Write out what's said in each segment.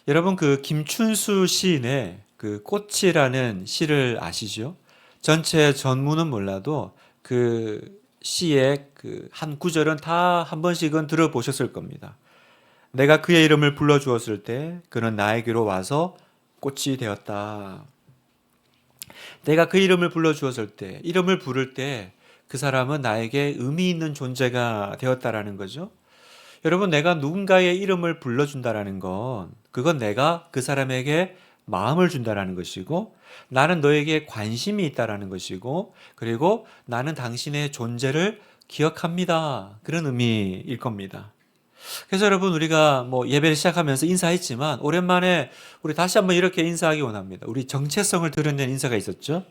여러분 그 김춘수 시인의 그 꽃이라는 시를 아시죠? 전체 전문은 몰라도 그 시의 그 한 구절은 다 한 번씩은 들어보셨을 겁니다. 내가 그의 이름을 불러 주었을 때 그는 나에게로 와서 꽃이 되었다. 내가 그 이름을 불러 주었을 때, 이름을 부를 때 그 사람은 나에게 의미 있는 존재가 되었다라는 거죠. 여러분, 내가 누군가의 이름을 불러준다라는 건, 그건 내가 그 사람에게 마음을 준다라는 것이고, 나는 너에게 관심이 있다라는 것이고, 그리고 나는 당신의 존재를 기억합니다. 그런 의미일 겁니다. 그래서 여러분, 우리가 뭐 예배를 시작하면서 인사했지만, 오랜만에 우리 다시 한번 이렇게 인사하기 원합니다. 우리 정체성을 드러낸 인사가 있었죠.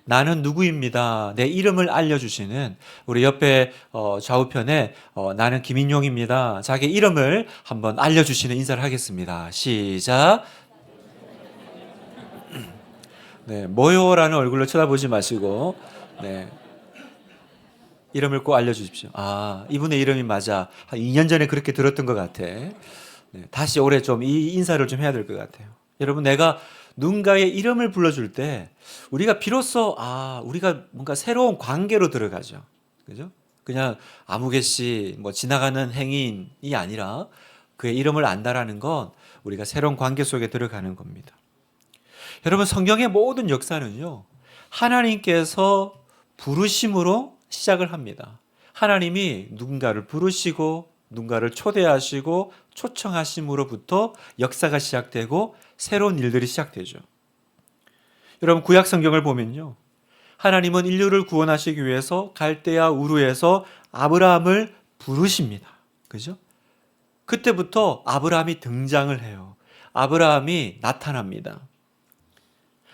나는 누구입니다. 내 이름을 알려주시는 우리 옆에 좌우편에 나는 김인용입니다. 자기 이름을 한번 알려주시는 인사를 하겠습니다. 시작. 네, 뭐요라는 얼굴로 쳐다보지 마시고 네, 이름을 꼭 알려주십시오. 아, 이분의 이름이 맞아. 한 2년 전에 그렇게 들었던 것 같아. 네, 다시 올해 좀 이 인사를 좀 해야 될 것 같아요. 여러분, 내가 누군가의 이름을 불러줄 때 우리가 비로소 우리가 뭔가 새로운 관계로 들어가죠. 그죠? 그냥 아무개씨 뭐 지나가는 행인이 아니라 그의 이름을 안다라는 건 우리가 새로운 관계 속에 들어가는 겁니다. 여러분, 성경의 모든 역사는요, 하나님께서 부르심으로 시작을 합니다. 하나님이 누군가를 부르시고 누군가를 초대하시고 초청하심으로부터 역사가 시작되고 새로운 일들이 시작되죠. 여러분, 구약 성경을 보면요, 하나님은 인류를 구원하시기 위해서 갈대아 우르에서 아브라함을 부르십니다. 그죠? 그때부터 아브라함이 등장을 해요. 아브라함이 나타납니다.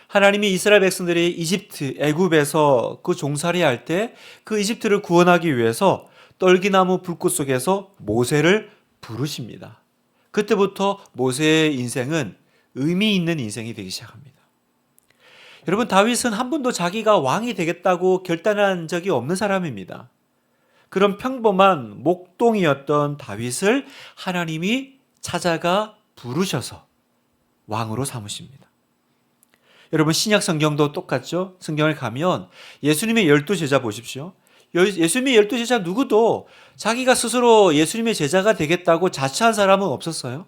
하나님이 이스라엘 백성들이 이집트, 애굽에서 그 종살이 할 때 그 이집트를 구원하기 위해서 떨기나무 불꽃 속에서 모세를 부르십니다. 그때부터 모세의 인생은 의미 있는 인생이 되기 시작합니다. 여러분, 다윗은 한 번도 자기가 왕이 되겠다고 결단한 적이 없는 사람입니다. 그런 평범한 목동이었던 다윗을 하나님이 찾아가 부르셔서 왕으로 삼으십니다. 여러분, 신약 성경도 똑같죠? 성경을 가면 예수님의 12제자 보십시오. 예수님의 12제자 누구도 자기가 스스로 예수님의 제자가 되겠다고 자처한 사람은 없었어요.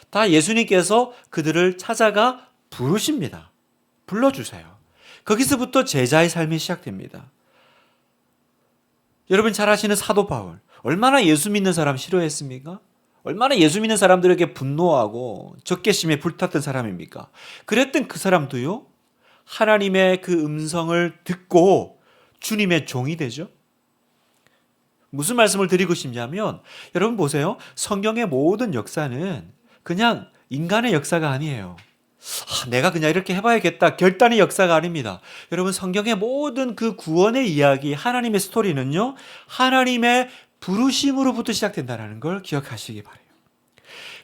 다 예수님께서 그들을 찾아가 부르십니다. 불러주세요. 거기서부터 제자의 삶이 시작됩니다. 여러분 잘 아시는 사도 바울, 얼마나 예수 믿는 사람 싫어했습니까? 얼마나 예수 믿는 사람들에게 분노하고 적개심에 불탔던 사람입니까? 그랬던 그 사람도요, 하나님의 그 음성을 듣고 주님의 종이 되죠. 무슨 말씀을 드리고 싶냐면, 여러분 보세요. 성경의 모든 역사는 그냥 인간의 역사가 아니에요. 내가 그냥 이렇게 해봐야겠다 결단의 역사가 아닙니다. 여러분, 성경의 모든 그 구원의 이야기, 하나님의 스토리는요, 하나님의 부르심으로부터 시작된다는 걸 기억하시기 바라요.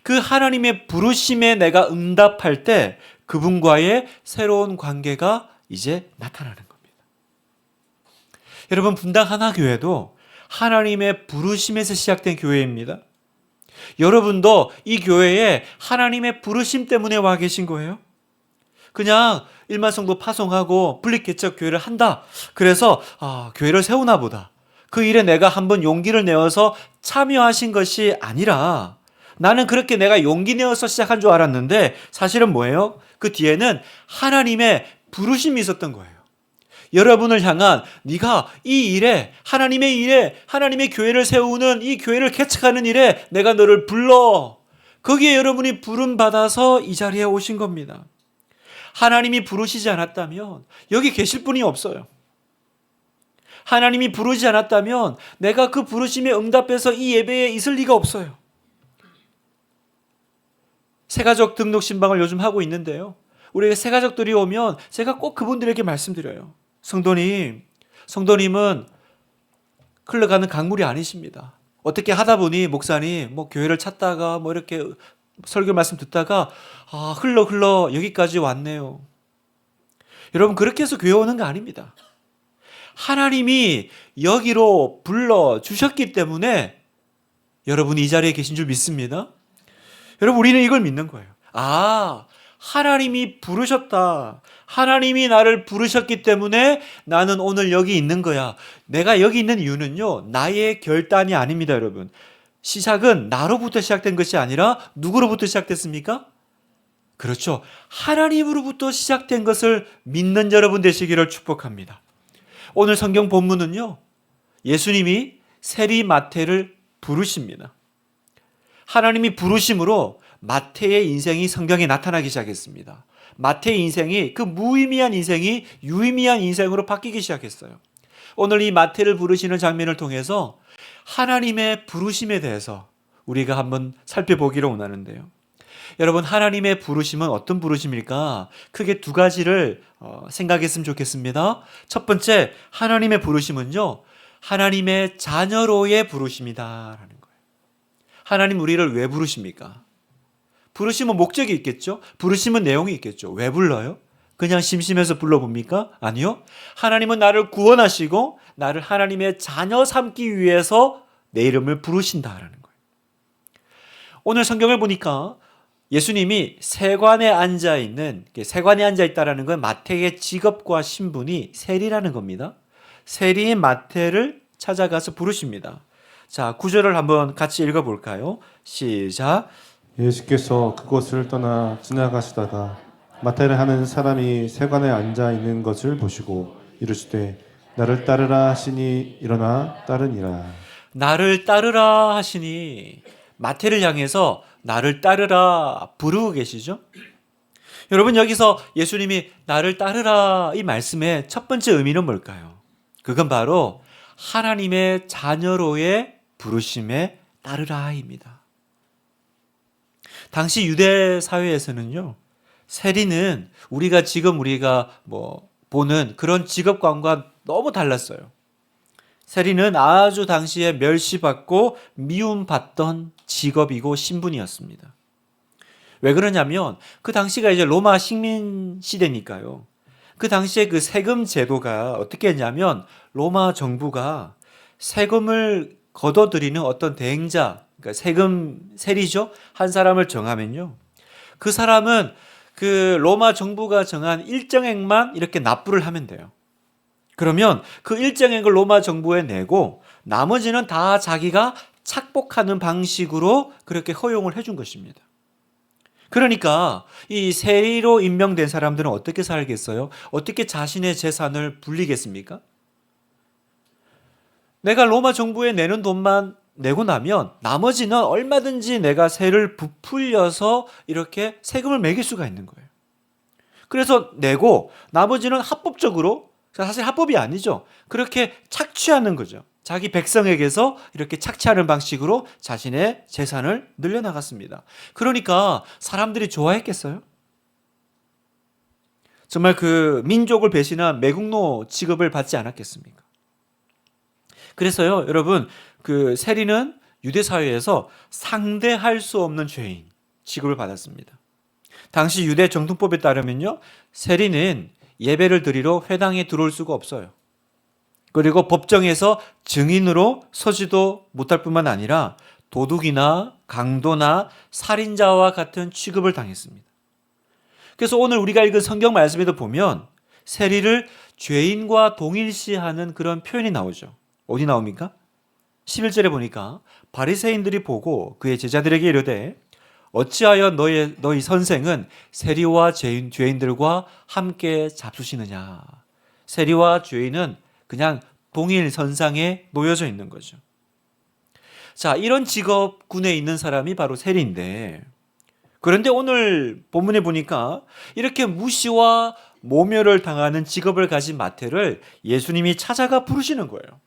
그 하나님의 부르심에 내가 응답할 때 그분과의 새로운 관계가 이제 나타나는 겁니다. 여러분, 분당 하나교회도 하나님의 부르심에서 시작된 교회입니다. 여러분도 이 교회에 하나님의 부르심 때문에 와 계신 거예요? 그냥 일만성도 파송하고 분립개척 교회를 한다. 그래서 교회를 세우나 보다. 그 일에 내가 한번 용기를 내어서 참여하신 것이 아니라, 나는 그렇게 내가 용기 내어서 시작한 줄 알았는데 사실은 뭐예요? 그 뒤에는 하나님의 부르심이 있었던 거예요. 여러분을 향한, 네가 이 일에, 하나님의 일에, 하나님의 교회를 세우는 이 교회를 개척하는 일에 내가 너를 불러. 거기에 여러분이 부름받아서 이 자리에 오신 겁니다. 하나님이 부르시지 않았다면 여기 계실 분이 없어요. 하나님이 부르지 않았다면 내가 그 부르심에 응답해서 이 예배에 있을 리가 없어요. 새가족 등록 신방을 요즘 하고 있는데요, 우리 새가족들이 오면 제가 꼭 그분들에게 말씀드려요. 성도님은 흘러가는 강물이 아니십니다. 어떻게 하다 보니 목사님 교회를 찾다가 이렇게 설교 말씀 듣다가 흘러 여기까지 왔네요. 여러분, 그렇게 해서 교회 오는 거 아닙니다. 하나님이 여기로 불러 주셨기 때문에 여러분이 이 자리에 계신 줄 믿습니다. 여러분, 우리는 이걸 믿는 거예요. 하나님이 부르셨다. 하나님이 나를 부르셨기 때문에 나는 오늘 여기 있는 거야. 내가 여기 있는 이유는요, 나의 결단이 아닙니다, 여러분. 시작은 나로부터 시작된 것이 아니라 누구로부터 시작됐습니까? 그렇죠. 하나님으로부터 시작된 것을 믿는 여러분 되시기를 축복합니다. 오늘 성경 본문은요, 예수님이 세리 마태를 부르십니다. 하나님이 부르심으로 마태의 인생이 성경에 나타나기 시작했습니다. 마태의 인생이, 그 무의미한 인생이 유의미한 인생으로 바뀌기 시작했어요. 오늘 이 마태를 부르시는 장면을 통해서 하나님의 부르심에 대해서 우리가 한번 살펴보기를 원하는데요. 여러분, 하나님의 부르심은 어떤 부르심일까? 크게 두 가지를 생각했으면 좋겠습니다. 첫 번째, 하나님의 부르심은요, 하나님의 자녀로의 부르심이다라는 거예요. 하나님 우리를 왜 부르십니까? 부르심은 목적이 있겠죠? 부르심은 내용이 있겠죠? 왜 불러요? 그냥 심심해서 불러봅니까? 아니요. 하나님은 나를 구원하시고 나를 하나님의 자녀 삼기 위해서 내 이름을 부르신다라는 거예요. 오늘 성경을 보니까 예수님이 세관에 앉아 있다라는 건 마태의 직업과 신분이 세리라는 겁니다. 세리인 마태를 찾아가서 부르십니다. 자, 9절을 한번 같이 읽어볼까요? 시작. 예수께서 그곳을 떠나 지나가시다가 마태를 하는 사람이 세관에 앉아 있는 것을 보시고 이르시되 나를 따르라 하시니 일어나 따르니라. 나를 따르라 하시니, 마태를 향해서 나를 따르라 부르고 계시죠? 여러분, 여기서 예수님이 나를 따르라 이 말씀의 첫 번째 의미는 뭘까요? 그건 바로 하나님의 자녀로의 부르심에 따르라입니다. 당시 유대 사회에서는요, 세리는 우리가 보는 그런 직업관과 너무 달랐어요. 세리는 아주 당시에 멸시받고 미움받던 직업이고 신분이었습니다. 왜 그러냐면 그 당시가 이제 로마 식민 시대니까요. 그 당시에 그 세금 제도가 어떻게 했냐면 로마 정부가 세금을 걷어들이는 어떤 대행자, 그러니까 세리죠, 한 사람을 정하면요, 그 사람은 그 로마 정부가 정한 일정액만 이렇게 납부를 하면 돼요. 그러면 그 일정액을 로마 정부에 내고 나머지는 다 자기가 착복하는 방식으로 그렇게 허용을 해준 것입니다. 그러니까 이 세리로 임명된 사람들은 어떻게 살겠어요? 어떻게 자신의 재산을 불리겠습니까? 내가 로마 정부에 내는 돈만 내고 나면 나머지는 얼마든지 내가 세를 부풀려서 이렇게 세금을 매길 수가 있는 거예요. 그래서 내고 나머지는 합법적으로, 사실 합법이 아니죠, 그렇게 착취하는 거죠. 자기 백성에게서 이렇게 착취하는 방식으로 자신의 재산을 늘려나갔습니다. 그러니까 사람들이 좋아했겠어요? 정말 그 민족을 배신한 매국노 취급을 받지 않았겠습니까? 그래서요, 여러분, 그 세리는 유대 사회에서 상대할 수 없는 죄인 취급을 받았습니다. 당시 유대 정통법에 따르면요, 세리는 예배를 드리러 회당에 들어올 수가 없어요. 그리고 법정에서 증인으로 서지도 못할 뿐만 아니라 도둑이나 강도나 살인자와 같은 취급을 당했습니다. 그래서 오늘 우리가 읽은 성경 말씀에도 보면 세리를 죄인과 동일시하는 그런 표현이 나오죠. 어디 나옵니까? 11절에 보니까 바리새인들이 보고 그의 제자들에게 이르되 어찌하여 너희 선생은 세리와 죄인들과 함께 잡수시느냐. 세리와 죄인은 그냥 동일 선상에 놓여져 있는 거죠. 자, 이런 직업군에 있는 사람이 바로 세리인데, 그런데 오늘 본문에 보니까 이렇게 무시와 모멸을 당하는 직업을 가진 마태를 예수님이 찾아가 부르시는 거예요.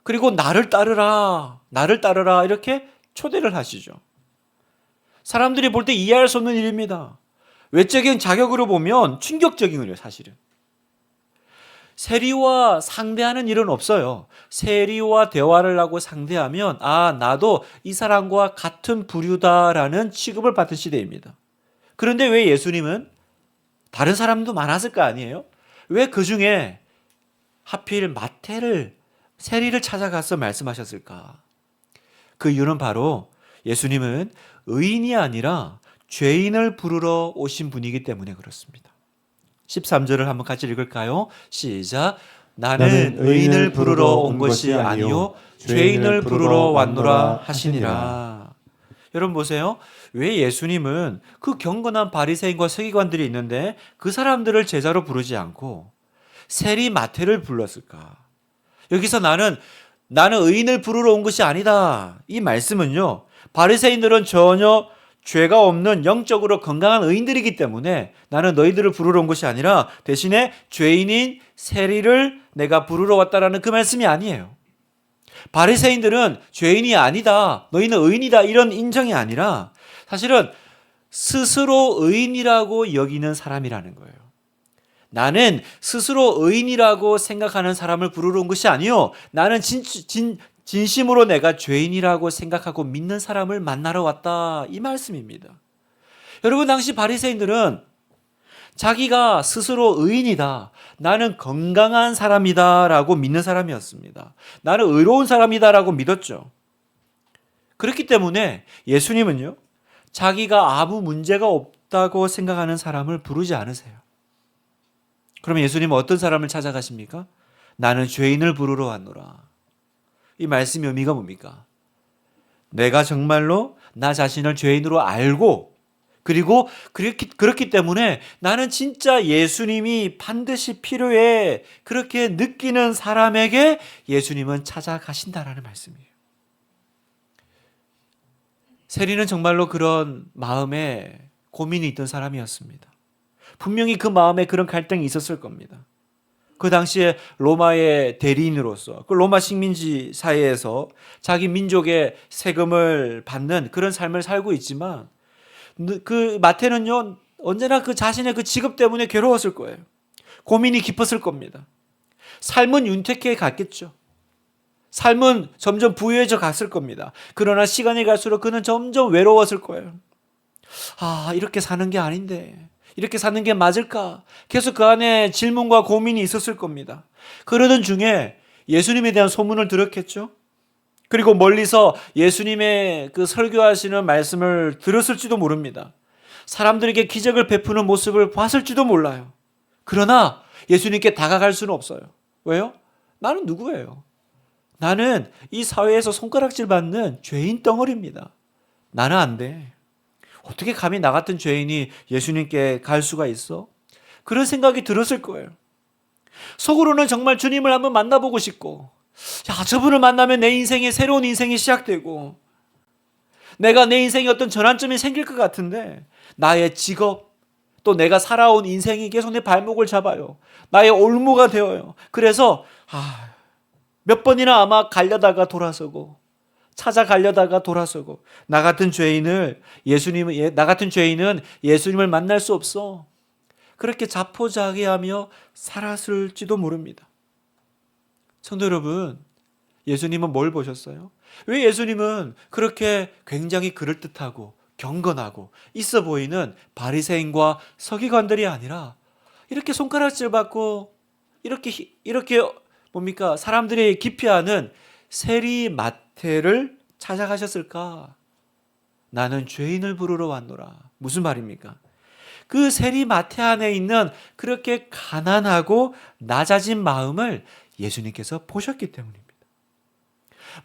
그리고 나를 따르라 이렇게 초대를 하시죠. 사람들이 볼 때 이해할 수 없는 일입니다. 외적인 자격으로 보면 충격적인 일이에요, 사실은. 세리와 상대하는 일은 없어요. 세리와 대화를 하고 상대하면 나도 이 사람과 같은 부류다라는 취급을 받은 시대입니다. 그런데 왜 예수님은, 다른 사람도 많았을 거 아니에요? 왜 그 중에 하필 마태를, 세리를 찾아가서 말씀하셨을까? 그 이유는 바로 예수님은 의인이 아니라 죄인을 부르러 오신 분이기 때문에 그렇습니다. 13절을 한번 같이 읽을까요? 시작. 나는 의인을 부르러 온 것이 아니요 죄인을 부르러 왔노라 하시니라. 여러분 보세요. 왜 예수님은 그 경건한 바리새인과 서기관들이 있는데 그 사람들을 제자로 부르지 않고 세리 마태를 불렀을까? 여기서 나는 의인을 부르러 온 것이 아니다. 이 말씀은요. 바리새인들은 전혀 죄가 없는 영적으로 건강한 의인들이기 때문에 나는 너희들을 부르러 온 것이 아니라 대신에 죄인인 세리를 내가 부르러 왔다라는 그 말씀이 아니에요. 바리새인들은 죄인이 아니다, 너희는 의인이다 이런 인정이 아니라 사실은 스스로 의인이라고 여기는 사람이라는 거예요. 나는 스스로 의인이라고 생각하는 사람을 부르러 온 것이 아니요, 나는 진심으로 내가 죄인이라고 생각하고 믿는 사람을 만나러 왔다, 이 말씀입니다. 여러분, 당시 바리새인들은 자기가 스스로 의인이다, 나는 건강한 사람이다 라고 믿는 사람이었습니다. 나는 의로운 사람이다 라고 믿었죠. 그렇기 때문에 예수님은요, 자기가 아무 문제가 없다고 생각하는 사람을 부르지 않으세요. 그러면 예수님은 어떤 사람을 찾아가십니까? 나는 죄인을 부르러 왔노라. 이 말씀의 의미가 뭡니까? 내가 정말로 나 자신을 죄인으로 알고, 그리고 그렇기 때문에 나는 진짜 예수님이 반드시 필요해, 그렇게 느끼는 사람에게 예수님은 찾아가신다라는 말씀이에요. 세리는 정말로 그런 마음에 고민이 있던 사람이었습니다. 분명히 그 마음에 그런 갈등이 있었을 겁니다. 그 당시에 로마의 대리인으로서 그 로마 식민지 사회에서 자기 민족의 세금을 받는 그런 삶을 살고 있지만 그 마태는요, 언제나 그 자신의 그 직업 때문에 괴로웠을 거예요. 고민이 깊었을 겁니다. 삶은 윤택해 갔겠죠. 삶은 점점 부유해져 갔을 겁니다. 그러나 시간이 갈수록 그는 점점 외로웠을 거예요. 이렇게 사는 게 아닌데, 이렇게 사는 게 맞을까? 계속 그 안에 질문과 고민이 있었을 겁니다. 그러던 중에 예수님에 대한 소문을 들었겠죠. 그리고 멀리서 예수님의 그 설교하시는 말씀을 들었을지도 모릅니다. 사람들에게 기적을 베푸는 모습을 봤을지도 몰라요. 그러나 예수님께 다가갈 수는 없어요. 왜요? 나는 누구예요? 나는 이 사회에서 손가락질 받는 죄인 덩어리입니다. 나는 안 돼. 어떻게 감히 나 같은 죄인이 예수님께 갈 수가 있어? 그런 생각이 들었을 거예요. 속으로는 정말 주님을 한번 만나보고 싶고, 저분을 만나면 내 인생에 새로운 인생이 시작되고, 내가 내 인생에 어떤 전환점이 생길 것 같은데, 나의 직업, 또 내가 살아온 인생이 계속 내 발목을 잡아요. 나의 올무가 되어요. 그래서 몇 번이나 아마 가려다가 돌아서고, 찾아가려다가 돌아서고, 나 같은 죄인은 예수님을 만날 수 없어, 그렇게 자포자기하며 살았을지도 모릅니다. 성도 여러분, 예수님은 뭘 보셨어요? 왜 예수님은 그렇게 굉장히 그럴듯하고 경건하고 있어 보이는 바리새인과 서기관들이 아니라 이렇게 손가락질 받고 이렇게 뭡니까? 사람들이 기피하는 세리 마태를 찾아가셨을까? 나는 죄인을 부르러 왔노라. 무슨 말입니까? 그 세리 마태 안에 있는 그렇게 가난하고 낮아진 마음을 예수님께서 보셨기 때문입니다.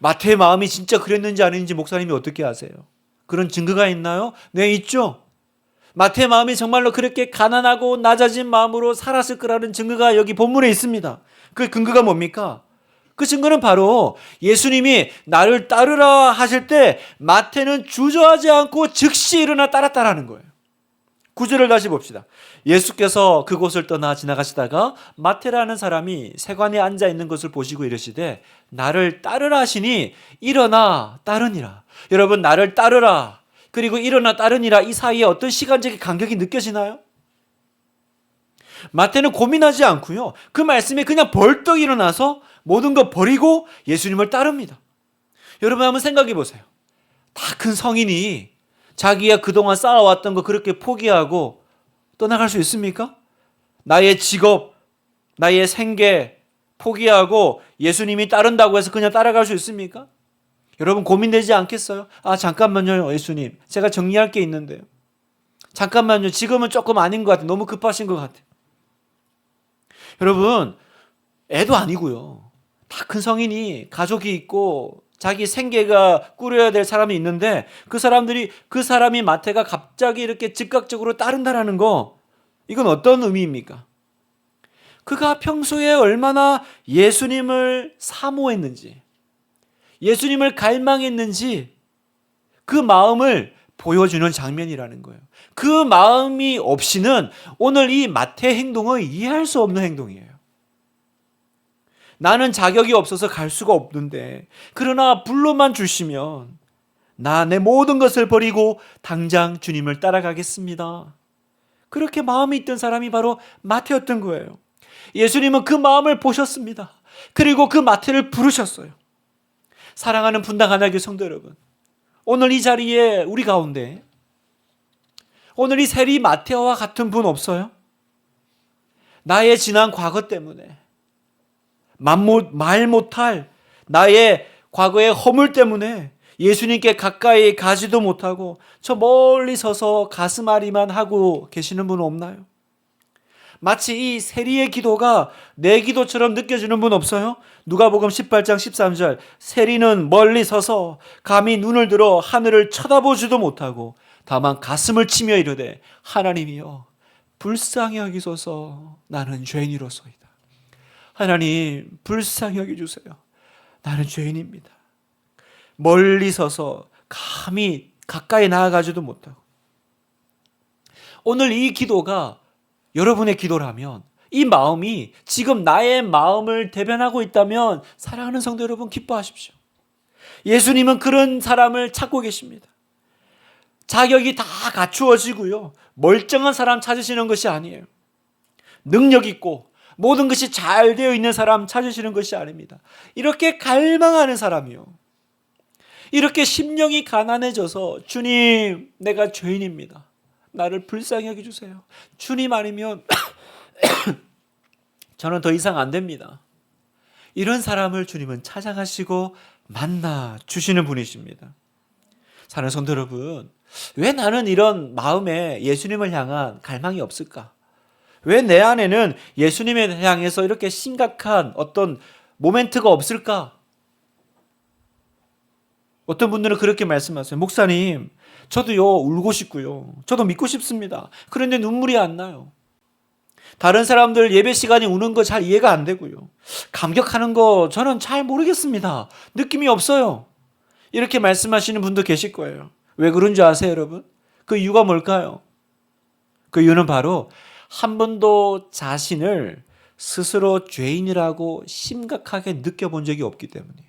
마태의 마음이 진짜 그랬는지 아닌지 목사님이 어떻게 아세요? 그런 증거가 있나요? 네, 있죠. 마태의 마음이 정말로 그렇게 가난하고 낮아진 마음으로 살았을 거라는 증거가 여기 본문에 있습니다. 그 근거가 뭡니까? 그 증거는 바로 예수님이 나를 따르라 하실 때 마태는 주저하지 않고 즉시 일어나 따랐다라는 거예요. 9절을 다시 봅시다. 예수께서 그곳을 떠나 지나가시다가 마태라는 사람이 세관에 앉아 있는 것을 보시고 이르시되 나를 따르라 하시니 일어나 따르니라. 여러분, 나를 따르라 그리고 일어나 따르니라, 이 사이에 어떤 시간적인 간격이 느껴지나요? 마태는 고민하지 않고요, 그 말씀에 그냥 벌떡 일어나서 모든 거 버리고 예수님을 따릅니다. 여러분, 한번 생각해 보세요. 다 큰 성인이 자기가 그동안 쌓아왔던 거 그렇게 포기하고 떠나갈 수 있습니까? 나의 직업, 나의 생계 포기하고 예수님이 따른다고 해서 그냥 따라갈 수 있습니까? 여러분, 고민되지 않겠어요? 잠깐만요, 예수님. 제가 정리할 게 있는데요. 잠깐만요. 지금은 조금 아닌 것 같아요. 너무 급하신 것 같아요. 여러분, 애도 아니고요. 다 큰 성인이 가족이 있고 자기 생계가 꾸려야 될 사람이 있는데 그 사람이 마태가 갑자기 이렇게 즉각적으로 따른다라는 거, 이건 어떤 의미입니까? 그가 평소에 얼마나 예수님을 사모했는지, 예수님을 갈망했는지 그 마음을 보여주는 장면이라는 거예요. 그 마음이 없이는 오늘 이 마태 행동을 이해할 수 없는 행동이에요. 나는 자격이 없어서 갈 수가 없는데 그러나 불러만 주시면 나 내 모든 것을 버리고 당장 주님을 따라가겠습니다. 그렇게 마음이 있던 사람이 바로 마태였던 거예요. 예수님은 그 마음을 보셨습니다. 그리고 그 마태를 부르셨어요. 사랑하는 분당 하나교회 성도 여러분, 오늘 이 자리에 우리 가운데 오늘 이 세리 마태와 같은 분 없어요? 나의 지난 과거 때문에 말 못할 나의 과거의 허물 때문에 예수님께 가까이 가지도 못하고 저 멀리 서서 가슴앓이만 하고 계시는 분 없나요? 마치 이 세리의 기도가 내 기도처럼 느껴지는 분 없어요? 누가복음 18장 13절, 세리는 멀리 서서 감히 눈을 들어 하늘을 쳐다보지도 못하고 다만 가슴을 치며 이르되 하나님이여 불쌍히 여기소서 나는 죄인이로소이다. 하나님 불쌍히 여겨주세요. 나는 죄인입니다. 멀리 서서 감히 가까이 나아가지도 못하고. 오늘 이 기도가 여러분의 기도라면, 이 마음이 지금 나의 마음을 대변하고 있다면 사랑하는 성도 여러분, 기뻐하십시오. 예수님은 그런 사람을 찾고 계십니다. 자격이 다 갖추어지고요, 멀쩡한 사람 찾으시는 것이 아니에요. 능력 있고 모든 것이 잘 되어 있는 사람 찾으시는 것이 아닙니다. 이렇게 갈망하는 사람이요, 이렇게 심령이 가난해져서 주님 내가 죄인입니다, 나를 불쌍히 여겨주세요, 주님 아니면 저는 더 이상 안 됩니다, 이런 사람을 주님은 찾아가시고 만나 주시는 분이십니다. 사랑하는 성도 여러분, 왜 나는 이런 마음에 예수님을 향한 갈망이 없을까? 왜 내 안에는 예수님을 향해서 이렇게 심각한 어떤 모멘트가 없을까? 어떤 분들은 그렇게 말씀하세요. 목사님, 저도요 울고 싶고요, 저도 믿고 싶습니다. 그런데 눈물이 안 나요. 다른 사람들 예배 시간에 우는 거 잘 이해가 안 되고요, 감격하는 거 저는 잘 모르겠습니다. 느낌이 없어요. 이렇게 말씀하시는 분도 계실 거예요. 왜 그런 줄 아세요, 여러분? 그 이유가 뭘까요? 그 이유는 바로 한 번도 자신을 스스로 죄인이라고 심각하게 느껴본 적이 없기 때문이에요.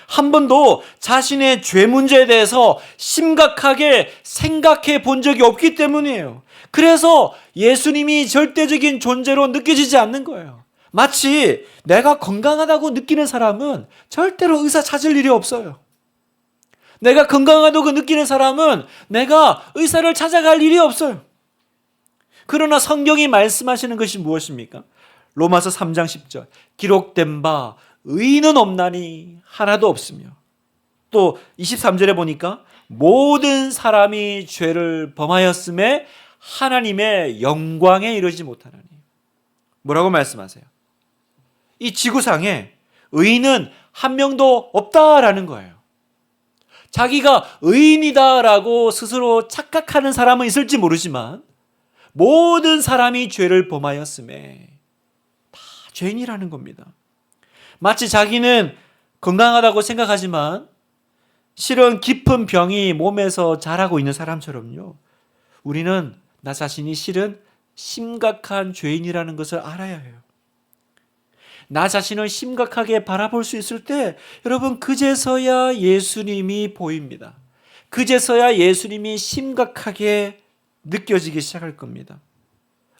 한 번도 자신의 죄 문제에 대해서 심각하게 생각해 본 적이 없기 때문이에요. 그래서 예수님이 절대적인 존재로 느껴지지 않는 거예요. 마치 내가 건강하다고 느끼는 사람은 절대로 의사 찾을 일이 없어요. 내가 건강하다고 느끼는 사람은 내가 의사를 찾아갈 일이 없어요. 그러나 성경이 말씀하시는 것이 무엇입니까? 로마서 3장 10절, 기록된 바 의인은 없나니 하나도 없으며, 또 23절에 보니까 모든 사람이 죄를 범하였음에 하나님의 영광에 이르지 못하나니. 뭐라고 말씀하세요? 이 지구상에 의인은 한 명도 없다라는 거예요. 자기가 의인이다라고 스스로 착각하는 사람은 있을지 모르지만 모든 사람이 죄를 범하였음에 다 죄인이라는 겁니다. 마치 자기는 건강하다고 생각하지만 실은 깊은 병이 몸에서 자라고 있는 사람처럼요, 우리는 나 자신이 실은 심각한 죄인이라는 것을 알아야 해요. 나 자신을 심각하게 바라볼 수 있을 때 여러분, 그제서야 예수님이 보입니다. 그제서야 예수님이 심각하게 느껴지기 시작할 겁니다.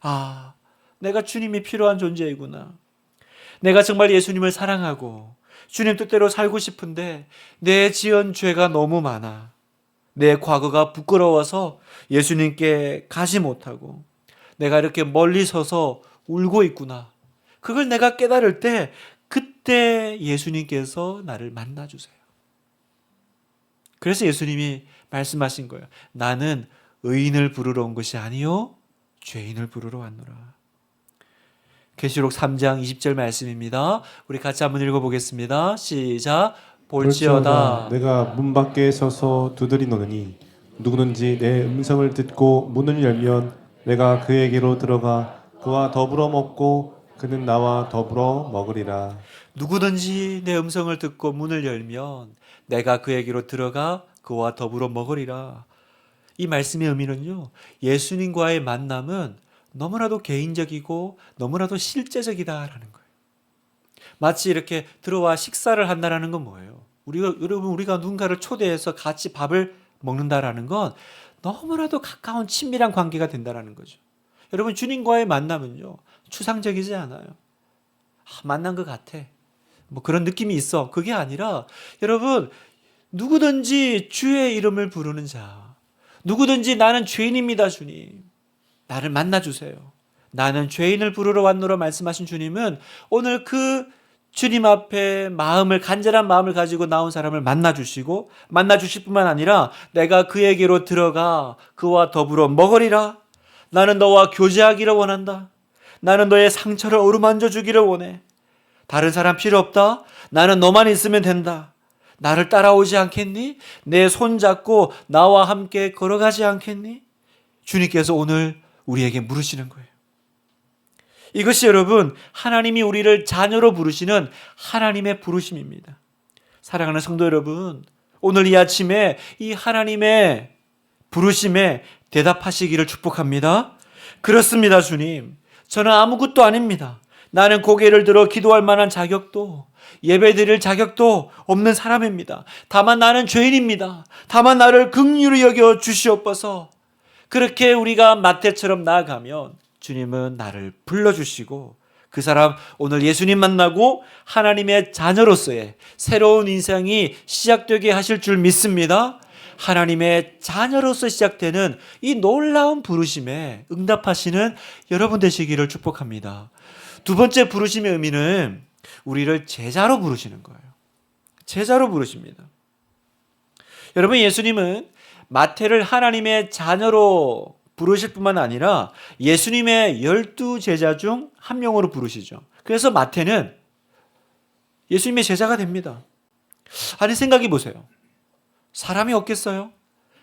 아, 내가 주님이 필요한 존재이구나. 내가 정말 예수님을 사랑하고 주님 뜻대로 살고 싶은데 내 지은 죄가 너무 많아. 내 과거가 부끄러워서 예수님께 가지 못하고 내가 이렇게 멀리 서서 울고 있구나. 그걸 내가 깨달을 때 그때 예수님께서 나를 만나주세요. 그래서 예수님이 말씀하신 거예요. 나는 의인을 부르러 온 것이 아니요 죄인을 부르러 왔노라. 계시록 3장 20절 말씀입니다. 우리 같이 한번 읽어보겠습니다. 시작. 볼지어다 내가 문 밖에 서서 두드리노니 누구든지 내 음성을 듣고 문을 열면 내가 그에게로 들어가 그와 더불어 먹고 그는 나와 더불어 먹으리라. 누구든지 내 음성을 듣고 문을 열면 내가 그에게로 들어가 그와 더불어 먹으리라. 이 말씀의 의미는요, 예수님과의 만남은 너무나도 개인적이고 너무나도 실제적이다라는 거예요. 마치 이렇게 들어와 식사를 한다라는 건 뭐예요? 우리가 누군가를 초대해서 같이 밥을 먹는다라는 건 너무나도 가까운 친밀한 관계가 된다라는 거죠. 여러분, 주님과의 만남은요, 추상적이지 않아요. 만난 것 같아. 뭐 그런 느낌이 있어. 그게 아니라 여러분, 누구든지 주의 이름을 부르는 자, 누구든지 나는 죄인입니다, 주님. 나를 만나주세요. 나는 죄인을 부르러 왔노라 말씀하신 주님은 오늘 그 주님 앞에 간절한 마음을 가지고 나온 사람을 만나주시고, 만나주실 뿐만 아니라 내가 그에게로 들어가 그와 더불어 먹으리라. 나는 너와 교제하기를 원한다. 나는 너의 상처를 어루만져 주기를 원해. 다른 사람 필요 없다. 나는 너만 있으면 된다. 나를 따라오지 않겠니? 내 손 잡고 나와 함께 걸어가지 않겠니? 주님께서 오늘 우리에게 물으시는 거예요. 이것이 여러분, 하나님이 우리를 자녀로 부르시는 하나님의 부르심입니다. 사랑하는 성도 여러분, 오늘 이 아침에 이 하나님의 부르심에 대답하시기를 축복합니다. 그렇습니다, 주님. 저는 아무것도 아닙니다. 나는 고개를 들어 기도할 만한 자격도, 예배드릴 자격도 없는 사람입니다. 다만 나는 죄인입니다. 다만 나를 긍휼히 여겨 주시옵소서. 그렇게 우리가 마태처럼 나아가면 주님은 나를 불러주시고 그 사람 오늘 예수님 만나고 하나님의 자녀로서의 새로운 인생이 시작되게 하실 줄 믿습니다. 하나님의 자녀로서 시작되는 이 놀라운 부르심에 응답하시는 여러분 되시기를 축복합니다. 두 번째 부르심의 의미는 우리를 제자로 부르시는 거예요. 제자로 부르십니다. 여러분, 예수님은 마태를 하나님의 자녀로 부르실 뿐만 아니라 예수님의 12제자 중 한 명으로 부르시죠. 그래서 마태는 예수님의 제자가 됩니다. 아니, 생각해 보세요. 사람이 없겠어요?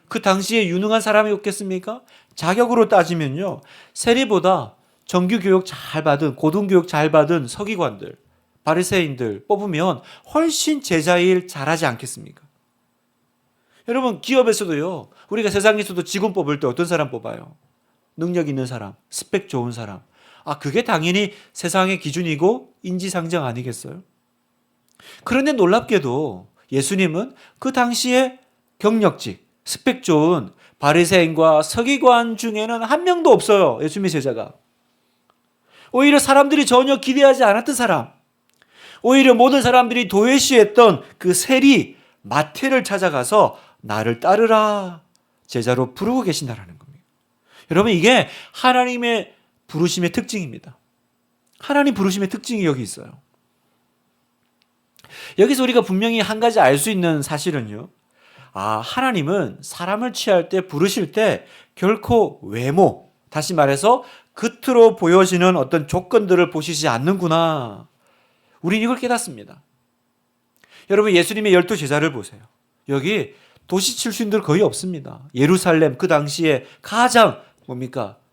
그 당시에 유능한 사람이 없겠습니까? 자격으로 따지면요, 세리보다 정규교육 잘 받은, 고등교육 잘 받은 서기관들, 바리새인들 뽑으면 훨씬 제자일 잘하지 않겠습니까? 여러분, 기업에서도요, 우리가 세상에서도 직원 뽑을 때 어떤 사람 뽑아요? 능력 있는 사람, 스펙 좋은 사람. 그게 당연히 세상의 기준이고 인지상정 아니겠어요? 그런데 놀랍게도 예수님은 그 당시에 경력직, 스펙 좋은 바리새인과 서기관 중에는 한 명도 없어요. 예수님의 제자가. 오히려 사람들이 전혀 기대하지 않았던 사람, 오히려 모든 사람들이 도외시했던 그 세리 마태를 찾아가서 나를 따르라 제자로 부르고 계신다라는 겁니다. 여러분, 이게 하나님의 부르심의 특징입니다. 하나님 부르심의 특징이 여기 있어요. 여기서 우리가 분명히 한 가지 알 수 있는 사실은요, 하나님은 사람을 취할 때, 부르실 때 결코 외모, 다시 말해서 겉으로 보여지는 어떤 조건들을 보시지 않는구나. 우린 이걸 깨닫습니다. 여러분, 예수님의 12제자를 보세요. 여기 도시 출신들 거의 없습니다. 예루살렘, 그 당시에 가장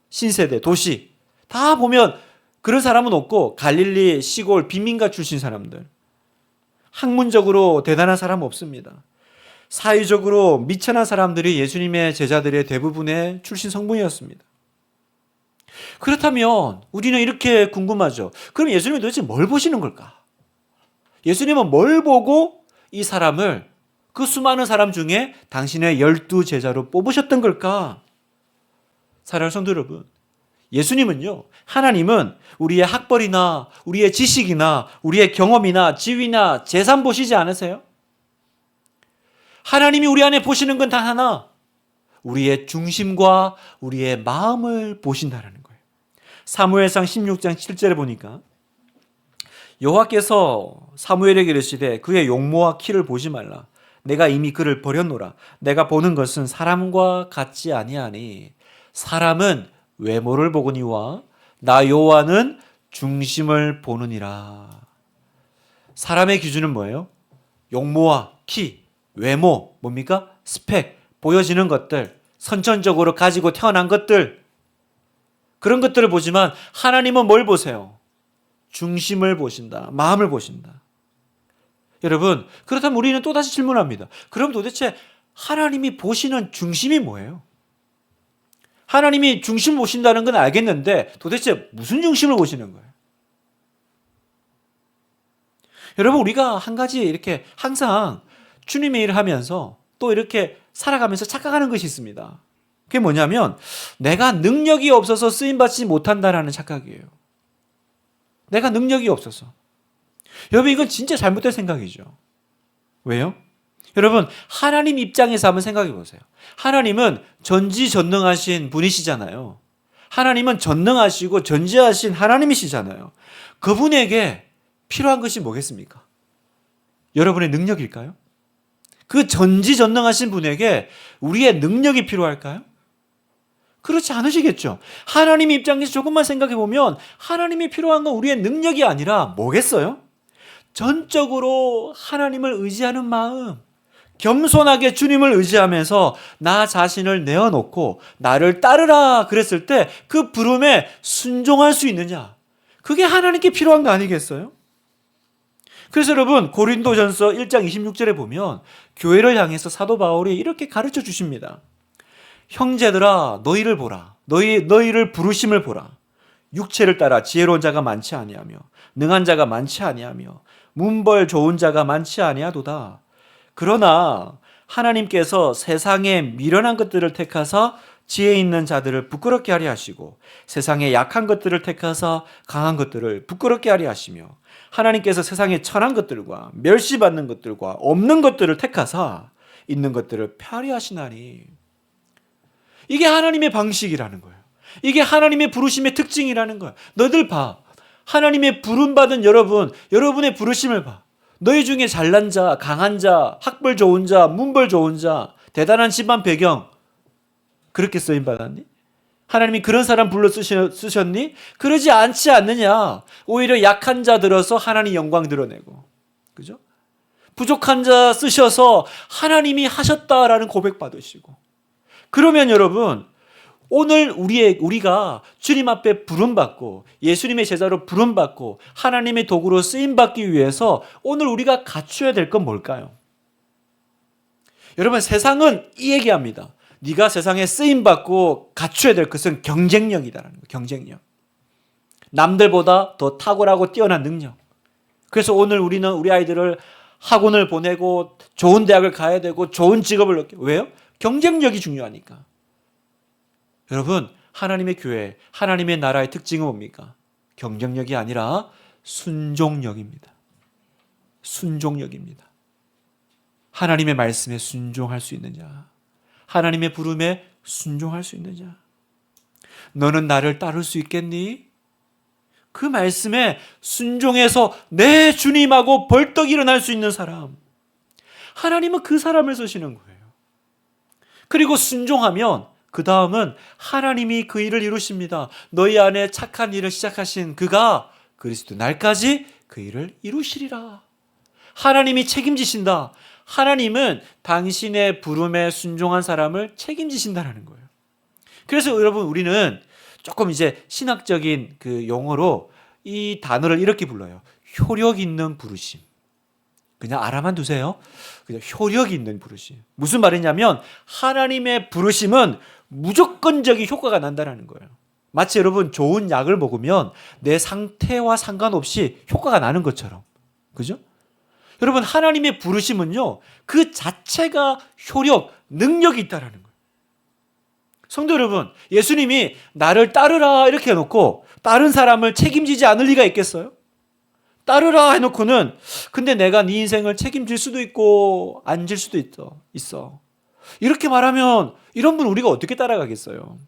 신세대, 도시. 다 보면 그런 사람은 없고, 갈릴리, 시골, 빈민가 출신 사람들. 학문적으로 대단한 사람 없습니다. 사회적으로 미천한 사람들이 예수님의 제자들의 대부분의 출신 성분이었습니다. 그렇다면 우리는 이렇게 궁금하죠. 그럼 예수님은 도대체 뭘 보시는 걸까? 예수님은 뭘 보고 이 사람을 그 수많은 사람 중에 당신의 12제자로 뽑으셨던 걸까? 사랑하는 성도 여러분, 예수님은요, 하나님은 우리의 학벌이나 우리의 지식이나 우리의 경험이나 지위나 재산 보시지 않으세요? 하나님이 우리 안에 보시는 건 단 하나, 우리의 중심과 우리의 마음을 보신다는 거예요. 사무엘상 16장 7절에 보니까 여호와께서 사무엘에게 이르시되 그의 용모와 키를 보지 말라. 내가 이미 그를 버렸노라. 내가 보는 것은 사람과 같지 아니하니 사람은 외모를 보거니와 나 여호와는 중심을 보느니라. 사람의 기준은 뭐예요? 용모와 키, 외모, 뭡니까? 스펙, 보여지는 것들, 선천적으로 가지고 태어난 것들, 그런 것들을 보지만 하나님은 뭘 보세요? 중심을 보신다. 마음을 보신다. 여러분, 그렇다면 우리는 또다시 질문합니다. 그럼 도대체 하나님이 보시는 중심이 뭐예요? 하나님이 중심 보신다는 건 알겠는데 도대체 무슨 중심을 보시는 거예요? 여러분, 우리가 한 가지 이렇게 항상 주님의 일을 하면서 또 이렇게 살아가면서 착각하는 것이 있습니다. 그게 뭐냐면 내가 능력이 없어서 쓰임받지 못한다라는 착각이에요. 내가 능력이 없어서. 여러분, 이건 진짜 잘못된 생각이죠. 왜요? 여러분, 하나님 입장에서 한번 생각해 보세요. 하나님은 전지전능하신 분이시잖아요. 하나님은 전능하시고 전지하신 하나님이시잖아요. 그분에게 필요한 것이 뭐겠습니까? 여러분의 능력일까요? 그 전지전능하신 분에게 우리의 능력이 필요할까요? 그렇지 않으시겠죠. 하나님 입장에서 조금만 생각해 보면 하나님이 필요한 건 우리의 능력이 아니라 뭐겠어요? 전적으로 하나님을 의지하는 마음, 겸손하게 주님을 의지하면서 나 자신을 내어놓고 나를 따르라 그랬을 때 그 부름에 순종할 수 있느냐, 그게 하나님께 필요한 거 아니겠어요? 그래서 여러분, 고린도전서 1장 26절에 보면 교회를 향해서 사도 바울이 이렇게 가르쳐 주십니다. 형제들아, 너희를 보라. 너희를 부르심을 보라. 육체를 따라 지혜로운 자가 많지 아니하며 능한 자가 많지 아니하며 문벌 좋은 자가 많지 아니하도다. 그러나 하나님께서 세상에 미련한 것들을 택하사 지혜 있는 자들을 부끄럽게 하려 하시고 세상에 약한 것들을 택하사 강한 것들을 부끄럽게 하려 하시며 하나님께서 세상에 천한 것들과 멸시받는 것들과 없는 것들을 택하사 있는 것들을 폐하려 하시나니. 이게 하나님의 방식이라는 거예요. 이게 하나님의 부르심의 특징이라는 거예요. 너희들 봐. 하나님의 부름받은 여러분의 부르심을 봐. 너희 중에 잘난 자, 강한 자, 학벌 좋은 자, 문벌 좋은 자, 대단한 집안 배경, 그렇게 쓰임받았니? 하나님이 그런 사람 불러 쓰셨니? 그러지 않지 않느냐. 오히려 약한 자 들어서 하나님 영광 드러내고, 그죠? 부족한 자 쓰셔서 하나님이 하셨다라는 고백 받으시고. 그러면 여러분, 오늘 우리가 주님 앞에 부름받고 예수님의 제자로 부름받고 하나님의 도구로 쓰임받기 위해서 오늘 우리가 갖춰야 될 건 뭘까요? 여러분, 세상은 이 얘기합니다. 네가 세상에 쓰임받고 갖춰야 될 것은 경쟁력이다라는 거예요. 경쟁력. 남들보다 더 탁월하고 뛰어난 능력. 그래서 오늘 우리는 우리 아이들을 학원을 보내고 좋은 대학을 가야 되고 좋은 직업을 얻게. 왜요? 경쟁력이 중요하니까. 여러분, 하나님의 교회, 하나님의 나라의 특징은 뭡니까? 경쟁력이 아니라 순종력입니다. 순종력입니다. 하나님의 말씀에 순종할 수 있느냐? 하나님의 부름에 순종할 수 있느냐? 너는 나를 따를 수 있겠니? 그 말씀에 순종해서 내 주님하고 벌떡 일어날 수 있는 사람. 하나님은 그 사람을 쓰시는 거예요. 그리고 순종하면 그 다음은 하나님이 그 일을 이루십니다. 너희 안에 착한 일을 시작하신 그가 그리스도 날까지 그 일을 이루시리라. 하나님이 책임지신다. 하나님은 당신의 부름에 순종한 사람을 책임지신다라는 거예요. 그래서 여러분, 우리는 조금 이제 신학적인 그 용어로 이 단어를 이렇게 불러요. 효력 있는 부르심. 그냥 알아만 두세요. 그냥 효력 있는 부르심. 무슨 말이냐면 하나님의 부르심은 무조건적인 효과가 난다는 거예요. 마치 여러분 좋은 약을 먹으면 내 상태와 상관없이 효과가 나는 것처럼. 그죠? 여러분, 하나님의 부르심은요, 그 자체가 효력, 능력이 있다라는 거예요. 성도 여러분, 예수님이 나를 따르라 이렇게 해놓고 다른 사람을 책임지지 않을 리가 있겠어요? 따르라 해놓고는 근데 내가 네 인생을 책임질 수도 있고 안 질 수도 있어. 이렇게 말하면 이런 분 우리가 어떻게 따라가겠어요?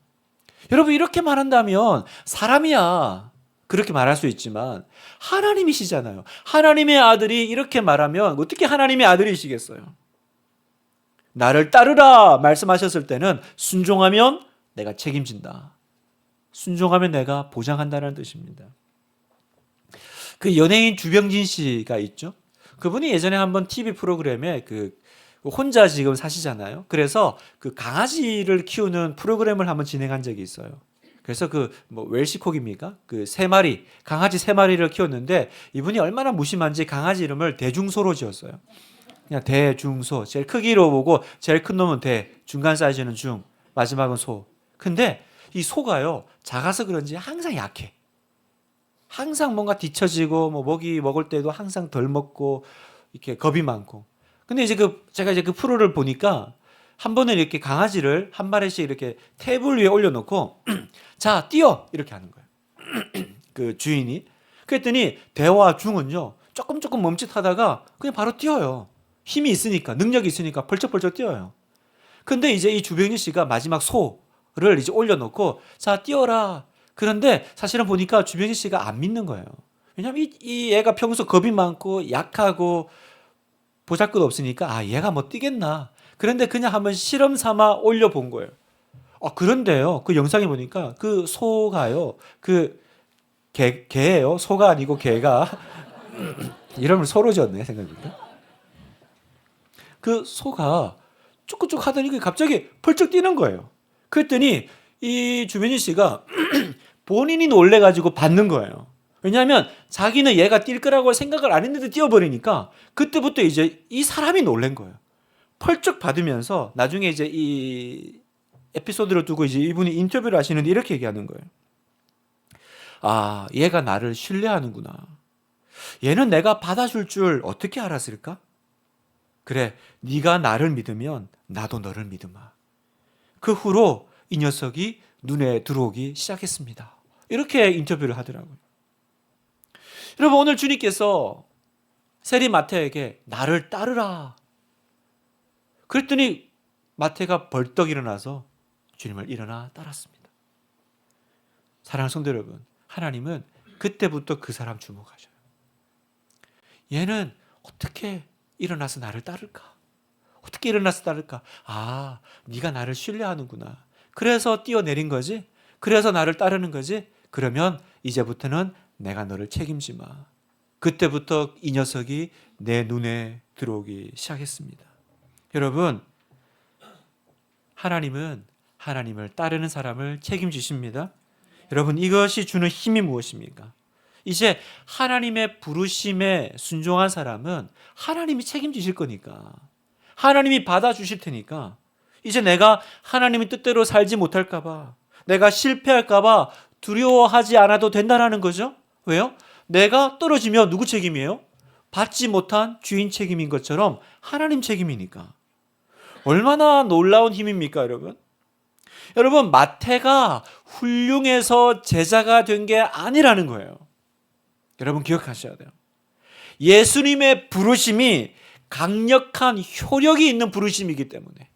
여러분, 이렇게 말한다면 사람이야. 그렇게 말할 수 있지만 하나님이시잖아요. 하나님의 아들이 이렇게 말하면 어떻게 하나님의 아들이시겠어요? 나를 따르라 말씀하셨을 때는 순종하면 내가 책임진다. 순종하면 내가 보장한다는 뜻입니다. 그 연예인 주병진 씨가 있죠. 그분이 예전에 한번 TV 프로그램에 혼자 지금 사시잖아요. 그래서 그 강아지를 키우는 프로그램을 한번 진행한 적이 있어요. 그래서 웰시콕입니까? 강아지 3마리를 키웠는데 이분이 얼마나 무심한지 강아지 이름을 대중소로 지었어요. 그냥 대중소. 제일 크기로 보고 제일 큰 놈은 대, 중간 사이즈는 중, 마지막은 소. 근데 이 소가요, 작아서 그런지 항상 약해. 항상 뭔가 뒤처지고 먹이 먹을 때도 항상 덜 먹고 이렇게 겁이 많고. 근데 이제 제가 그 프로를 보니까 한 번은 이렇게 강아지를 한 마리씩 이렇게 테이블 위에 올려놓고 자 뛰어 이렇게 하는 거예요. 그 주인이. 그랬더니 대와 중은요 조금 멈칫하다가 그냥 바로 뛰어요. 힘이 있으니까, 능력이 있으니까 벌쩍벌쩍 뛰어요. 근데 이제 이 주병진 씨가 마지막 소를 이제 올려놓고 자 뛰어라. 그런데 사실은 보니까 주병진 씨가 안 믿는 거예요. 왜냐하면 이 애가 평소 겁이 많고 약하고 보잘것 없으니까 얘가 뭐 뛰겠나. 그런데 그냥 한번 실험 삼아 올려본 거예요. 그런데요, 그 영상에 보니까 그 소가요, 개예요. 소가 아니고 개가. 이름을 소로 지었네, 생각해보니까. 그 소가 쭉쭉 하더니 갑자기 펄쩍 뛰는 거예요. 그랬더니 이 주변진 씨가 본인이 놀래가지고 받는 거예요. 왜냐하면 자기는 얘가 뛸 거라고 생각을 안 했는데 뛰어버리니까 그때부터 이제 이 사람이 놀란 거예요. 펄쩍 받으면서 나중에 이제 이 에피소드를 두고 이제 이분이 인터뷰를 하시는데 이렇게 얘기하는 거예요. 얘가 나를 신뢰하는구나. 얘는 내가 받아줄 줄 어떻게 알았을까? 그래, 네가 나를 믿으면 나도 너를 믿으마. 그 후로 이 녀석이 눈에 들어오기 시작했습니다. 이렇게 인터뷰를 하더라고요. 여러분, 오늘 주님께서 세리 마태에게 나를 따르라. 그랬더니 마태가 벌떡 일어나서 주님을 일어나 따랐습니다. 사랑하는 성도 여러분, 하나님은 그때부터 그 사람 주목하셔요. 얘는 어떻게 일어나서 나를 따를까? 어떻게 일어나서 따를까? 네가 나를 신뢰하는구나. 그래서 뛰어내린 거지? 그래서 나를 따르는 거지? 그러면 이제부터는 내가 너를 책임지마. 그때부터 이 녀석이 내 눈에 들어오기 시작했습니다. 여러분, 하나님은 하나님을 따르는 사람을 책임지십니다. 여러분, 이것이 주는 힘이 무엇입니까? 이제 하나님의 부르심에 순종한 사람은 하나님이 책임지실 거니까, 하나님이 받아주실 테니까, 이제 내가 하나님의 뜻대로 살지 못할까 봐, 내가 실패할까 봐 두려워하지 않아도 된다는 거죠. 왜요? 내가 떨어지면 누구 책임이에요? 받지 못한 주인 책임인 것처럼 하나님 책임이니까. 얼마나 놀라운 힘입니까, 여러분? 여러분, 마태가 훌륭해서 제자가 된 게 아니라는 거예요. 여러분, 기억하셔야 돼요. 예수님의 부르심이 강력한 효력이 있는 부르심이기 때문에,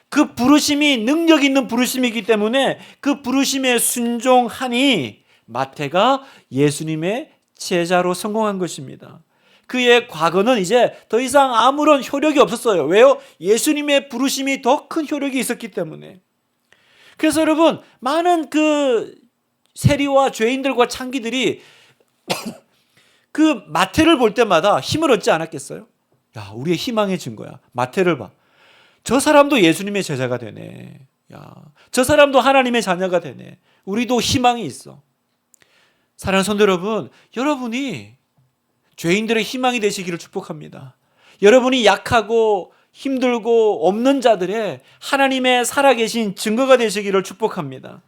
그 부르심이 능력 있는 부르심이기 때문에 그 부르심에 순종하니 마태가 예수님의 제자로 성공한 것입니다. 그의 과거는 이제 더 이상 아무런 효력이 없었어요. 왜요? 예수님의 부르심이 더 큰 효력이 있었기 때문에. 그래서 여러분, 많은 그 세리와 죄인들과 창기들이 그 마태를 볼 때마다 힘을 얻지 않았겠어요? 야, 우리의 희망의 증거야. 마태를 봐. 저 사람도 예수님의 제자가 되네. 야, 저 사람도 하나님의 자녀가 되네. 우리도 희망이 있어. 사랑하는 성도 여러분, 여러분이 죄인들의 희망이 되시기를 축복합니다. 여러분이 약하고 힘들고 없는 자들의 하나님의 살아계신 증거가 되시기를 축복합니다.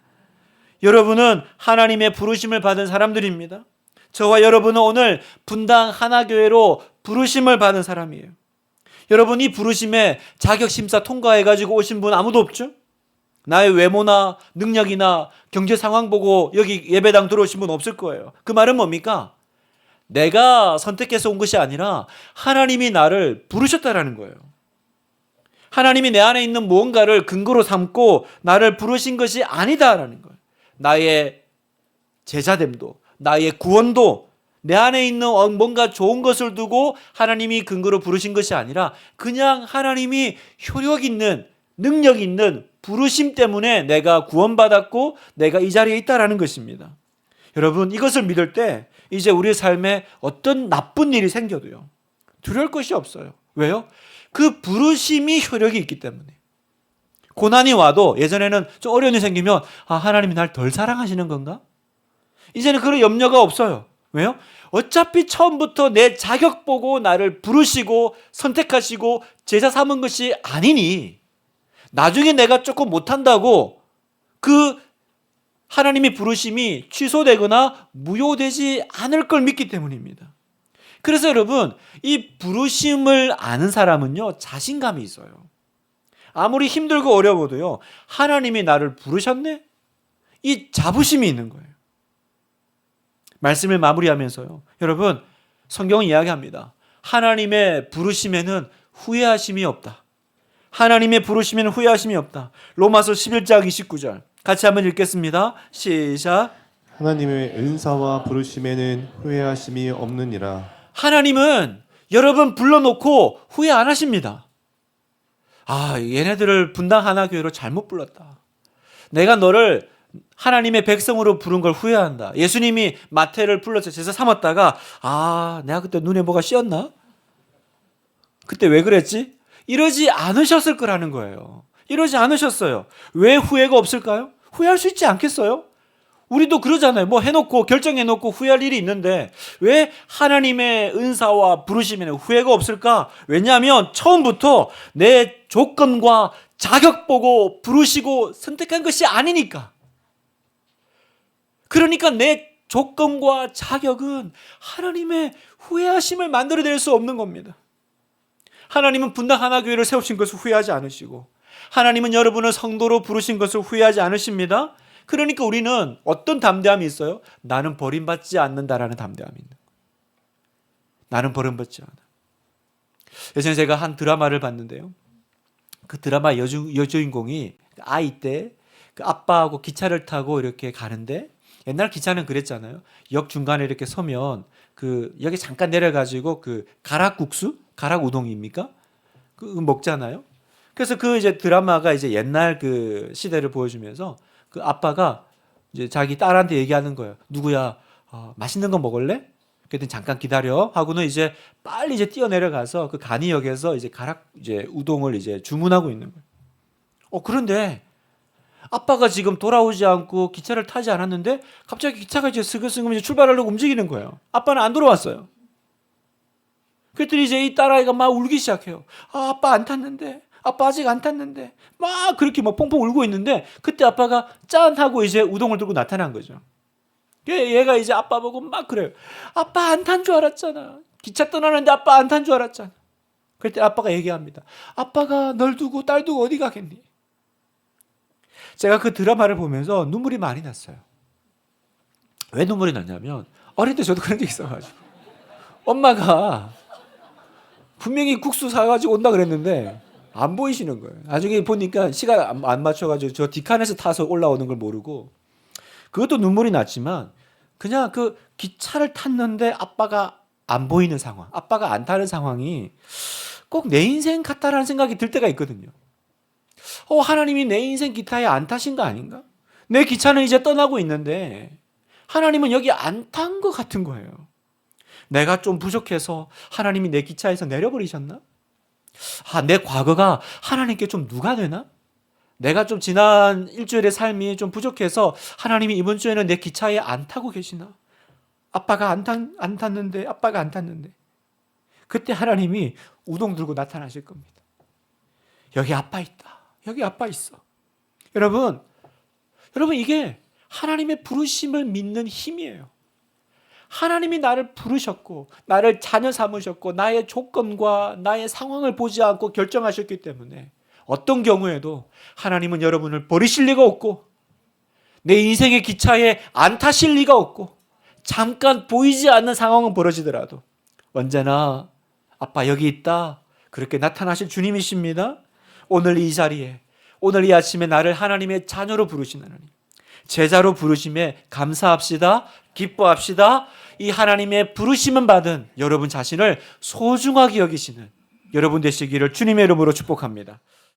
여러분은 하나님의 부르심을 받은 사람들입니다. 저와 여러분은 오늘 분당 하나교회로 부르심을 받은 사람이에요. 여러분, 이 부르심에 자격심사 통과해가지고 오신 분 아무도 없죠? 나의 외모나 능력이나 경제 상황 보고 여기 예배당 들어오신 분 없을 거예요. 그 말은 뭡니까? 내가 선택해서 온 것이 아니라 하나님이 나를 부르셨다라는 거예요. 하나님이 내 안에 있는 무언가를 근거로 삼고 나를 부르신 것이 아니다라는 거예요. 나의 제자됨도, 나의 구원도, 내 안에 있는 뭔가 좋은 것을 두고 하나님이 근거로 부르신 것이 아니라 그냥 하나님이 효력 있는, 능력 있는 부르심 때문에 내가 구원받았고 내가 이 자리에 있다라는 것입니다. 여러분, 이것을 믿을 때 이제 우리의 삶에 어떤 나쁜 일이 생겨도요, 두려울 것이 없어요. 왜요? 그 부르심이 효력이 있기 때문에. 고난이 와도 예전에는 좀 어려운 일이 생기면 하나님이 날 덜 사랑하시는 건가? 이제는 그런 염려가 없어요. 왜요? 어차피 처음부터 내 자격 보고 나를 부르시고 선택하시고 제자 삼은 것이 아니니 나중에 내가 조금 못한다고 그 하나님의 부르심이 취소되거나 무효되지 않을 걸 믿기 때문입니다. 그래서 여러분, 이 부르심을 아는 사람은요, 자신감이 있어요. 아무리 힘들고 어려워도요, 하나님이 나를 부르셨네? 이 자부심이 있는 거예요. 말씀을 마무리하면서요, 여러분, 성경은 이야기합니다. 하나님의 부르심에는 후회하심이 없다. 하나님의 부르심에는 후회하심이 없다. 로마서 11장 29절 같이 한번 읽겠습니다. 시작. 하나님의 은사와 부르심에는 후회하심이 없느니라. 하나님은 여러분 불러놓고 후회 안 하십니다. 얘네들을 분당 하나교회로 잘못 불렀다. 내가 너를 하나님의 백성으로 부른 걸 후회한다. 예수님이 마태를 불러서 제사 삼았다가 내가 그때 눈에 뭐가 씌었나? 그때 왜 그랬지? 이러지 않으셨을 거라는 거예요. 이러지 않으셨어요. 왜 후회가 없을까요? 후회할 수 있지 않겠어요? 우리도 그러잖아요. 뭐 해놓고 결정해놓고 후회할 일이 있는데 왜 하나님의 은사와 부르심에는 후회가 없을까? 왜냐하면 처음부터 내 조건과 자격 보고 부르시고 선택한 것이 아니니까. 그러니까 내 조건과 자격은 하나님의 후회하심을 만들어낼 수 없는 겁니다. 하나님은 분당 하나교회를 세우신 것을 후회하지 않으시고 하나님은 여러분을 성도로 부르신 것을 후회하지 않으십니다. 그러니까 우리는 어떤 담대함이 있어요? 나는 버림받지 않는다라는 담대함이 있는 거예요. 나는 버림받지 않아. 예전에 제가 한 드라마를 봤는데요, 그 드라마 여주인공이 아이 때 그 아빠하고 기차를 타고 이렇게 가는데, 옛날 기차는 그랬잖아요. 역 중간에 이렇게 서면 그 여기 잠깐 내려가지고 그 가락국수, 가락우동입니까? 그 먹잖아요. 그래서 그 이제 드라마가 이제 옛날 그 시대를 보여주면서 그 아빠가 이제 자기 딸한테 얘기하는 거예요. 누구야, 맛있는 거 먹을래? 그랬더니 잠깐 기다려 하고는 이제 빨리 이제 뛰어 내려가서 그 간이역에서 이제 이제 우동을 이제 주문하고 있는 거예요. 그런데 아빠가 지금 돌아오지 않고 기차를 타지 않았는데 갑자기 기차가 이제 스글스글 이제 출발하려고 움직이는 거예요. 아빠는 안 돌아왔어요. 그랬더니 이제 이 딸아이가 막 울기 시작해요. 아빠 안 탔는데, 아빠 아직 안 탔는데, 막 그렇게 막 펑펑 울고 있는데 그때 아빠가 짠 하고 이제 우동을 들고 나타난 거죠. 얘가 이제 아빠 보고 막 그래요. 아빠 안 탄 줄 알았잖아. 기차 떠나는데 아빠 안 탄 줄 알았잖아. 그때 아빠가 얘기합니다. 아빠가 널 두고 딸 두고 어디 가겠니? 제가 그 드라마를 보면서 눈물이 많이 났어요. 왜 눈물이 났냐면 어릴 때 저도 그런 적 있어가지고 엄마가 분명히 국수 사가지고 온다 그랬는데 안 보이시는 거예요. 나중에 보니까 시간 안 맞춰가지고 저 뒷칸에서 타서 올라오는 걸 모르고, 그것도 눈물이 났지만 그냥 그 기차를 탔는데 아빠가 안 보이는 상황, 아빠가 안 타는 상황이 꼭 내 인생 같다라는 생각이 들 때가 있거든요. 하나님이 내 인생 기차에 안 타신 거 아닌가? 내 기차는 이제 떠나고 있는데 하나님은 여기 안 탄 것 같은 거예요. 내가 좀 부족해서 하나님이 내 기차에서 내려버리셨나? 내 과거가 하나님께 좀 누가 되나? 내가 좀 지난 일주일의 삶이 좀 부족해서 하나님이 이번 주에는 내 기차에 안 타고 계시나? 아빠가 안 탔는데, 아빠가 안 탔는데. 그때 하나님이 우동 들고 나타나실 겁니다. 여기 아빠 있다. 여기 아빠 있어. 여러분 이게 하나님의 부르심을 믿는 힘이에요. 하나님이 나를 부르셨고 나를 자녀 삼으셨고 나의 조건과 나의 상황을 보지 않고 결정하셨기 때문에 어떤 경우에도 하나님은 여러분을 버리실 리가 없고 내 인생의 기차에 안 타실 리가 없고 잠깐 보이지 않는 상황은 벌어지더라도 언제나 아빠 여기 있다 그렇게 나타나실 주님이십니다. 오늘 이 자리에, 오늘 이 아침에 나를 하나님의 자녀로 부르신 하나님, 제자로 부르심에 감사합시다. 기뻐합시다. 이 하나님의 부르심은 받은 여러분 자신을 소중하게 여기시는 여러분 되시기를 주님의 이름으로 축복합니다.